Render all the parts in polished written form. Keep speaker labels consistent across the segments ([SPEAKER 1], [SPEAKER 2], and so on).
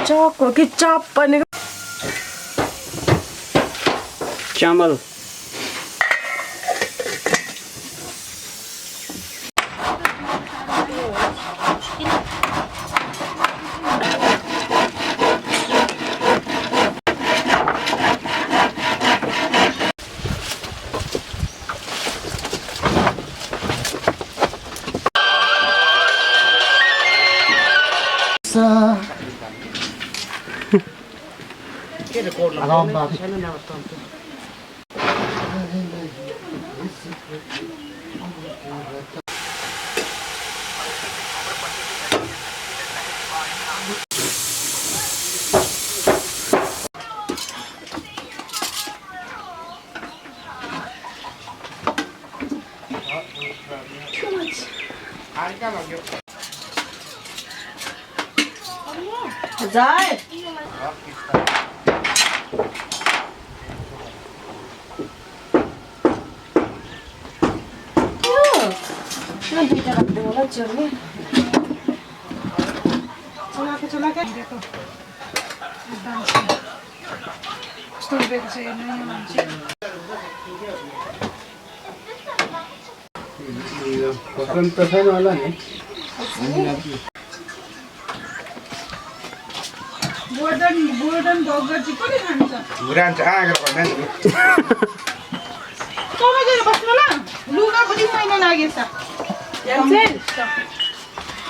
[SPEAKER 1] चक कि चप भनेको
[SPEAKER 2] चामल
[SPEAKER 1] जाए ना दुईटा राख्दै होला चिउरे चलाके देखो कस्तो उभिएको छ हेर्नु यहाँ मान्छे
[SPEAKER 2] पसन्द त छैन होला नि
[SPEAKER 1] बोर्डन बगर चाहिँ कसले खान्छ
[SPEAKER 2] बुरान्छ आगर भन्दैन
[SPEAKER 1] तपाईँ गएर बस्नु ल लुगा पनि मैला लागेछ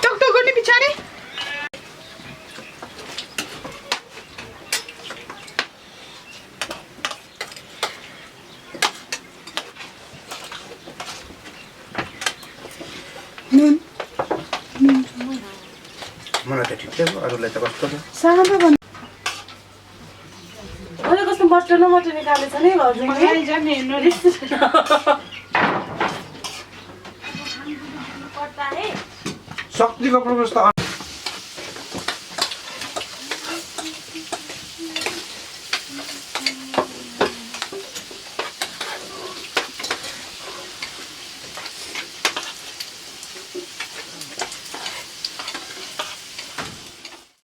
[SPEAKER 1] टकटक गर्ने पछाडि
[SPEAKER 2] मलाई त ठिकै हो अरूलाई त कस्तो छ
[SPEAKER 1] सानो भन्नु अरे कस्तो मटन निकालेछ नि हजुरले
[SPEAKER 2] शक्तिको प्रवेश त